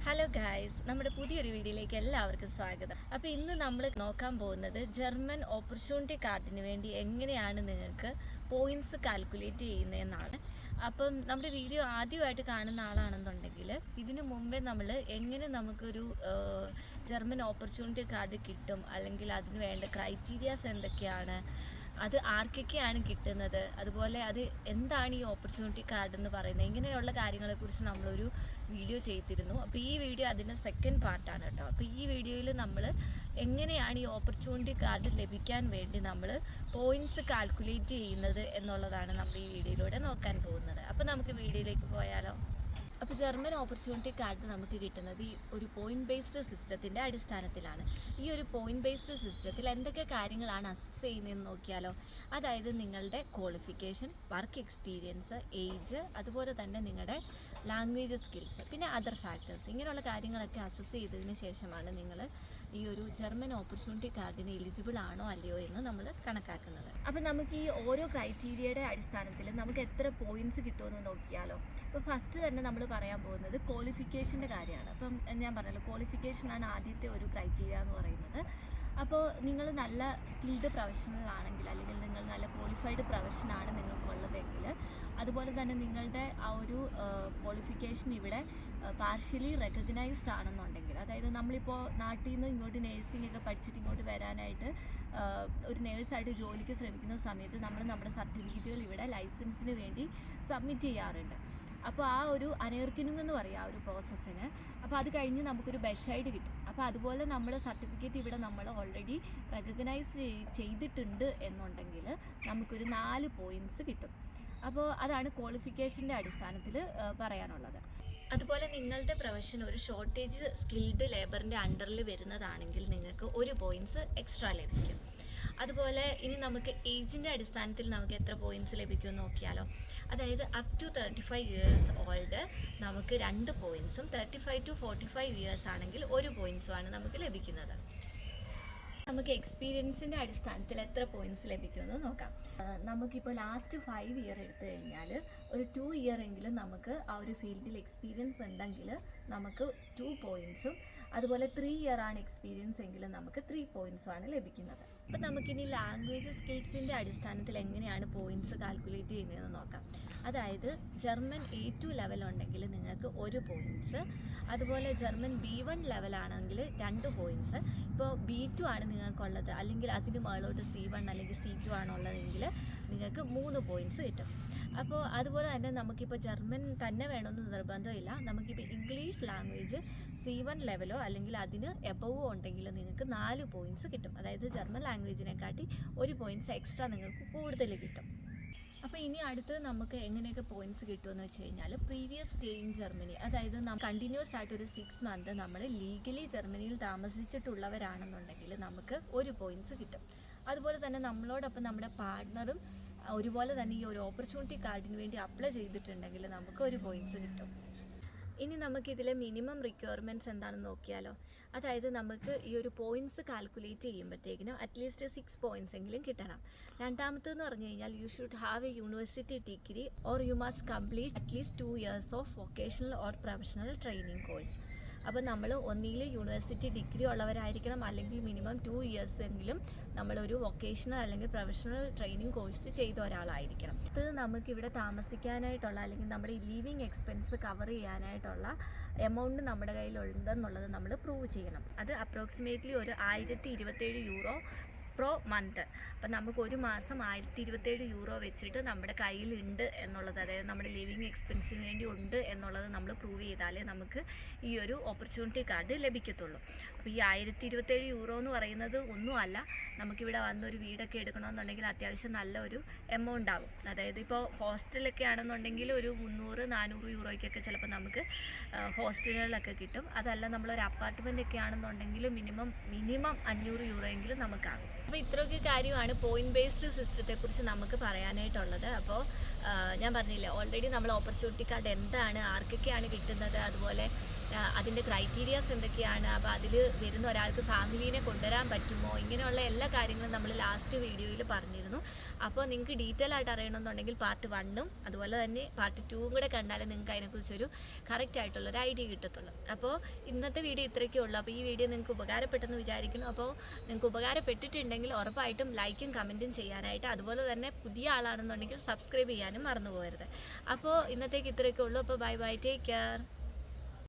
Hello guys, നമ്മുടെ പുതിയൊരു വീഡിയോയിലേക്ക് എല്ലാവർക്കും സ്വാഗതം. അപ്പോൾ ഇന്ന് നമ്മൾ നോക്കാൻ പോകുന്നത് ജർമ്മൻ ഓപ്പർച്യൂണിറ്റി കാർഡിന് വേണ്ടി എങ്ങനെയാണ് നിങ്ങൾക്ക് പോയിന്റ്സ് കാൽക്കുലേറ്റ് ചെയ്യുന്നതെന്നാണ്. അപ്പം നമ്മുടെ വീഡിയോ ആദ്യമായിട്ട് കാണുന്ന ആളാണെന്നുണ്ടെങ്കിൽ ഇതിനു മുമ്പേ നമ്മൾ എങ്ങനെ നമുക്കൊരു ജർമ്മൻ ഓപ്പർച്യൂണിറ്റി കാർഡ് കിട്ടും, അല്ലെങ്കിൽ അതിന് വേണ്ട ക്രൈറ്റീരിയാസ് എന്തൊക്കെയാണ്, അത് ആർക്കൊക്കെയാണ് കിട്ടുന്നത്, അതുപോലെ അത് എന്താണ് ഈ ഓപ്പർച്യൂണിറ്റി കാർഡ് എന്ന് പറയുന്നത്, ഇങ്ങനെയുള്ള കാര്യങ്ങളെക്കുറിച്ച് നമ്മളൊരു വീഡിയോ ചെയ്തിരുന്നു. അപ്പോൾ ഈ വീഡിയോ അതിൻ്റെ സെക്കൻഡ് പാർട്ടാണ് കേട്ടോ. അപ്പോൾ ഈ വീഡിയോയിൽ നമ്മൾ എങ്ങനെയാണ് ഈ ഓപ്പർച്യൂണിറ്റി കാർഡ് ലഭിക്കാൻ വേണ്ടി നമ്മൾ പോയിൻറ്റ്സ് കാൽക്കുലേറ്റ് ചെയ്യുന്നത് എന്നുള്ളതാണ് നമ്മൾ ഈ വീഡിയോയിലൂടെ നോക്കാൻ പോകുന്നത്. അപ്പോൾ നമുക്ക് വീഡിയോയിലേക്ക് പോയാലോ. അപ്പോൾ ജർമ്മൻ ഓപ്പർച്യൂണിറ്റി കാർഡ് നമുക്ക് കിട്ടുന്നത് ഈ ഒരു പോയിന്റ് ബേസ്ഡ് സിസ്റ്റത്തിൻ്റെ അടിസ്ഥാനത്തിലാണ്. ഈ ഒരു പോയിന്റ് ബേസ്ഡ് സിസ്റ്റത്തിൽ എന്തൊക്കെ കാര്യങ്ങളാണ് അസസ് ചെയ്യുന്നതെന്ന് നോക്കിയാലോ. അതായത് നിങ്ങളുടെ ക്വാളിഫിക്കേഷൻ, വർക്ക് എക്സ്പീരിയൻസ്, ഏജ്, അതുപോലെ തന്നെ നിങ്ങളുടെ ലാംഗ്വേജ് സ്കിൽസ്, പിന്നെ അതർ ഫാക്ടേഴ്സ്, ഇങ്ങനെയുള്ള കാര്യങ്ങളൊക്കെ അസസ് ചെയ്തതിന് ശേഷമാണ് നിങ്ങൾ ഈ ഒരു ജർമ്മൻ ഓപ്പർച്യൂണിറ്റി കാർഡിന് എലിജിബിൾ ആണോ അല്ലയോ എന്ന് നമ്മൾ കണക്കാക്കുന്നത്. അപ്പം നമുക്ക് ഈ ഓരോ ക്രൈറ്റീരിയയുടെ അടിസ്ഥാനത്തിൽ നമുക്ക് എത്ര പോയിന്റ്സ് കിട്ടുമെന്ന് നോക്കിയാലോ. ഇപ്പോൾ ഫസ്റ്റ് തന്നെ നമ്മൾ പറയാൻ പോകുന്നത് ക്വാളിഫിക്കേഷൻ്റെ കാര്യമാണ്. അപ്പം ഞാൻ പറഞ്ഞല്ലോ, ക്വാളിഫിക്കേഷനാണ് ആദ്യത്തെ ഒരു ക്രൈറ്റീരിയ എന്ന് പറയുന്നത്. അപ്പോൾ നിങ്ങൾ നല്ല സ്കിൽഡ് പ്രൊഫഷണൽ ആണെങ്കിൽ, അല്ലെങ്കിൽ നിങ്ങൾ നല്ല ക്വാളിഫൈഡ് പ്രൊഫഷനാണ് നിങ്ങൾക്കുള്ളതെങ്കിൽ, അതുപോലെ തന്നെ നിങ്ങളുടെ ആ ഒരു ക്വാളിഫിക്കേഷൻ ഇവിടെ പാർഷ്യലി റെക്കഗ്നൈസ്ഡ് ആണെന്നുണ്ടെങ്കിൽ, അതായത് നമ്മളിപ്പോൾ നാട്ടിൽ നിന്ന് ഇങ്ങോട്ട് നേഴ്സിംഗ് ഒക്കെ പഠിച്ചിട്ട് ഇങ്ങോട്ട് വരാനായിട്ട് ഒരു നേഴ്സായിട്ട് ജോലിക്ക് ശ്രമിക്കുന്ന സമയത്ത് നമ്മൾ നമ്മുടെ സർട്ടിഫിക്കറ്റുകൾ ഇവിടെ ലൈസൻസിന് വേണ്ടി സബ്മിറ്റ് ചെയ്യാറുണ്ട്. അപ്പോൾ ആ ഒരു അനേർക്കിനിങ് എന്ന് പറയും ആ ഒരു പ്രോസസ്സിന്. അപ്പോൾ അത് കഴിഞ്ഞ് നമുക്കൊരു ബെഷൈഡ് കിട്ടും. അപ്പോൾ അതുപോലെ നമ്മൾ സർട്ടിഫിക്കറ്റ് ഇവിടെ നമ്മൾ ഓൾറെഡി റെക്കഗ്നൈസ് ചെയ്തിട്ടുണ്ട് എന്നുണ്ടെങ്കിൽ നമുക്കൊരു 4 പോയിൻറ്റ്സ് കിട്ടും. അപ്പോൾ അതാണ് ക്വാളിഫിക്കേഷൻ്റെ അടിസ്ഥാനത്തിൽ പറയാനുള്ളത്. അതുപോലെ നിങ്ങളുടെ പ്രൊഫഷൻ ഒരു ഷോർട്ടേജ് സ്കിൽഡ് ലേബറിൻ്റെ അണ്ടറിൽ വരുന്നതാണെങ്കിൽ നിങ്ങൾക്ക് 1 പോയിൻറ്റ്സ് എക്സ്ട്രാ ലഭിക്കും. അതുപോലെ ഇനി നമുക്ക് ഏജിൻ്റെ അടിസ്ഥാനത്തിൽ നമുക്ക് എത്ര പോയിൻറ്റ്സ് ലഭിക്കുമെന്ന് നോക്കിയാലോ. അതായത് അപ് ടു 35 ഇയേഴ്സ് ഓൾഡ് നമുക്ക് 2 പോയിൻറ്റ്സും, 35 to 45 ഇയേഴ്സ് ആണെങ്കിൽ 1 പോയിൻറ്റ്സുമാണ് നമുക്ക് ലഭിക്കുന്നത്. നമുക്ക് എക്സ്പീരിയൻസിൻ്റെ അടിസ്ഥാനത്തിൽ എത്ര പോയിൻറ്റ്സ് ലഭിക്കുമെന്ന് നോക്കാം. നമുക്കിപ്പോൾ ലാസ്റ്റ് 5 ഇയർ എടുത്തു കഴിഞ്ഞാൽ ഒരു 2 ഇയർ എങ്കിലും നമുക്ക് ആ ഒരു ഫീൽഡിൽ എക്സ്പീരിയൻസ് ഉണ്ടെങ്കിൽ നമുക്ക് 2 പോയിൻറ്റ്സും, അതുപോലെ 3 ഇയർ ആണ് എക്സ്പീരിയൻസ് എങ്കിലും നമുക്ക് 3 പോയിൻറ്റ്സുമാണ് ലഭിക്കുന്നത്. അപ്പോൾ നമുക്കിനി ലാംഗ്വേജ് സ്കിൽസിൻ്റെ അടിസ്ഥാനത്തിൽ എങ്ങനെയാണ് പോയിൻറ്റ്സ് കാൽക്കുലേറ്റ് ചെയ്യുന്നതെന്ന് നോക്കാം. അതായത് ജർമ്മൻ A2 ലെവൽ ഉണ്ടെങ്കിൽ നിങ്ങൾക്ക് 1 പോയിൻറ്റ്സ്, അതുപോലെ ജർമ്മൻ B1 ലെവലാണെങ്കിൽ 2 പോയിൻറ്റ്സ്. ഇപ്പോൾ B2 ആണ് നിങ്ങൾക്കുള്ളത്, അല്ലെങ്കിൽ അതിന് മുകളിലോട്ട് C1 അല്ലെങ്കിൽ C2 ആണുള്ളതെങ്കിൽ നിങ്ങൾക്ക് 3 പോയിൻറ്റ്സ് കിട്ടും. അപ്പോൾ അതുപോലെ തന്നെ നമുക്കിപ്പോൾ ജർമ്മൻ തന്നെ വേണമെന്ന് നിർബന്ധമില്ല. നമുക്കിപ്പോൾ ഇംഗ്ലീഷ് ലാംഗ്വേജ് C1 ലെവലോ അല്ലെങ്കിൽ അതിന് എബവോ ഉണ്ടെങ്കിൽ നിങ്ങൾക്ക് 4 പോയിൻറ്റ്സ് കിട്ടും. അതായത് ജർമ്മൻ ലാംഗ്വേജിനെക്കാട്ടി 1 പോയിൻറ്റ്സ് എക്സ്ട്രാ നിങ്ങൾക്ക് കൂടുതൽ കിട്ടും. അപ്പോൾ ഇനി അടുത്തത് നമുക്ക് എങ്ങനെയൊക്കെ പോയിൻറ്റ്സ് കിട്ടുമെന്ന് വെച്ച് കഴിഞ്ഞാൽ, പ്രീവിയസ് സ്റ്റേ ഇൻ ജർമ്മനി, അതായത് കണ്ടിന്യൂസ് ആയിട്ട് ഒരു 6 മന്ത് നമ്മൾ ലീഗലി ജർമ്മനിയിൽ താമസിച്ചിട്ടുള്ളവരാണെന്നുണ്ടെങ്കിൽ നമുക്ക് 1 പോയിൻറ്റ്സ് കിട്ടും. അതുപോലെ തന്നെ നമ്മളോടൊപ്പം നമ്മുടെ പാർട്ട്ണറും ഒരുപോലെ തന്നെ ഈ ഒരു ഓപ്പർച്യൂണിറ്റി കാർഡിന് വേണ്ടി അപ്ലൈ ചെയ്തിട്ടുണ്ടെങ്കിൽ നമുക്ക് 1 പോയിൻറ്റ്സ് കിട്ടും. ഇനി നമുക്കിതിലെ മിനിമം റിക്വയർമെൻറ്റ്സ് എന്താണെന്ന് നോക്കിയാലോ. അതായത് നമുക്ക് ഈ ഒരു പോയിൻറ്റ്സ് കാൽക്കുലേറ്റ് ചെയ്യുമ്പോഴത്തേക്കിനും അറ്റ്ലീസ്റ്റ് 6 പോയിൻറ്റ്സ് എങ്കിലും കിട്ടണം. രണ്ടാമത്തേന്ന് പറഞ്ഞു കഴിഞ്ഞാൽ you should have A university degree or you must complete at least 2 years of vocational or professional training course. അപ്പോൾ നമ്മൾ ഒന്നിൽ യൂണിവേഴ്സിറ്റി ഡിഗ്രി ഉള്ളവരായിരിക്കണം, അല്ലെങ്കിൽ മിനിമം 2 ഇയേഴ്സ് എങ്കിലും നമ്മളൊരു വൊക്കേഷണൽ അല്ലെങ്കിൽ പ്രൊഫഷണൽ ട്രെയിനിങ് കോഴ്സ് ചെയ്ത ഒരാളായിരിക്കണം. ഇത് നമുക്കിവിടെ താമസിക്കാനായിട്ടുള്ള അല്ലെങ്കിൽ നമ്മുടെ ഈ ലീവിങ് എക്സ്പെൻസ് കവർ ചെയ്യാനായിട്ടുള്ള എമൗണ്ട് നമ്മുടെ കയ്യിലുണ്ടെന്നുള്ളത് നമ്മൾ പ്രൂവ് ചെയ്യണം. അത് അപ്രോക്സിമേറ്റ്ലി ഒരു 1027 യൂറോ പ്രോ മന്ത്. അപ്പം നമുക്ക് ഒരു മാസം 1027 യൂറോ വെച്ചിട്ട് നമ്മുടെ കയ്യിലുണ്ട് എന്നുള്ളത്, അതായത് നമ്മുടെ ലിവിങ് എക്സ്പെൻസിന് വേണ്ടി ഉണ്ട് എന്നുള്ളത് നമ്മൾ പ്രൂവ് ചെയ്താലേ നമുക്ക് ഈ ഒരു ഓപ്പർച്യൂണിറ്റി കാർഡ് ലഭിക്കത്തുള്ളൂ. അപ്പോൾ ഈ 1027 യൂറോ എന്ന് പറയുന്നത് ഒന്നുമല്ല. നമുക്കിവിടെ വന്നൊരു വീടൊക്കെ എടുക്കണമെന്നുണ്ടെങ്കിൽ അത്യാവശ്യം നല്ലൊരു എമൗണ്ട് ആകും. അതായത് ഇപ്പോൾ ഹോസ്റ്റലൊക്കെ ആണെന്നുണ്ടെങ്കിൽ ഒരു 300-400 യൂറോയ്ക്കൊക്കെ ചിലപ്പോൾ നമുക്ക് ഹോസ്റ്റലുകളിലൊക്കെ കിട്ടും. അതല്ല നമ്മളൊരു അപ്പാർട്ട്മെൻ്റ് ഒക്കെ ആണെന്നുണ്ടെങ്കിൽ മിനിമം 500 യൂറോ എങ്കിലും നമുക്കാകും. അപ്പോൾ ഇത്രയൊക്കെ കാര്യമാണ് പോയിന്റ് ബേസ്ഡ് സിസ്റ്റത്തെക്കുറിച്ച് നമുക്ക് പറയാനായിട്ടുള്ളത്. അപ്പോൾ ഞാൻ പറഞ്ഞില്ലേ, ഓൾറെഡി നമ്മൾ ഓപ്പർച്യൂണിറ്റി കാർഡ് എന്താണ്, ആർക്കൊക്കെയാണ് കിട്ടുന്നത്, അതുപോലെ അതിൻ്റെ ക്രൈറ്റീരിയാസ് എന്തൊക്കെയാണ്, അപ്പോൾ അതിൽ വരുന്ന ഒരാൾക്ക് ഫാമിലീനെ കൊണ്ടുവരാൻ പറ്റുമോ, ഇങ്ങനെയുള്ള എല്ലാ കാര്യങ്ങളും നമ്മൾ ലാസ്റ്റ് വീഡിയോയിൽ പറഞ്ഞിരുന്നു. അപ്പോൾ നിങ്ങൾക്ക് ഡീറ്റെയിൽ ആയിട്ട് അറിയണമെന്നുണ്ടെങ്കിൽ പാർട്ട് 1ഉം അതുപോലെ തന്നെ പാർട്ട് 2ഉം കൂടെ കണ്ടാലേ നിങ്ങൾക്ക് അതിനെക്കുറിച്ചൊരു കറക്റ്റ് ആയിട്ടുള്ളൊരു ഐഡിയ കിട്ടത്തുള്ളൂ. അപ്പോൾ ഇന്നത്തെ വീഡിയോ ഇത്രയൊക്കെ ഉള്ളൂ. അപ്പോൾ ഈ വീഡിയോ നിങ്ങൾക്ക് ഉപകാരപ്പെട്ടെന്ന് വിചാരിക്കുന്നു. അപ്പോൾ നിങ്ങൾക്ക് ഉപകാരപ്പെട്ടിട്ടുണ്ടെങ്കിൽ ഉറപ്പായിട്ടും ലൈക്കും കമൻറ്റും ചെയ്യാനായിട്ട്, അതുപോലെ തന്നെ പുതിയ ആളാണെന്നുണ്ടെങ്കിൽ സബ്സ്ക്രൈബ് ചെയ്യാനും മറന്നു പോകരുത്. അപ്പോൾ ഇന്നത്തേക്ക് ഇത്രയൊക്കെ ഉള്ളൂ. അപ്പോൾ ബൈ ബൈ, ടേക്ക് കെയർ.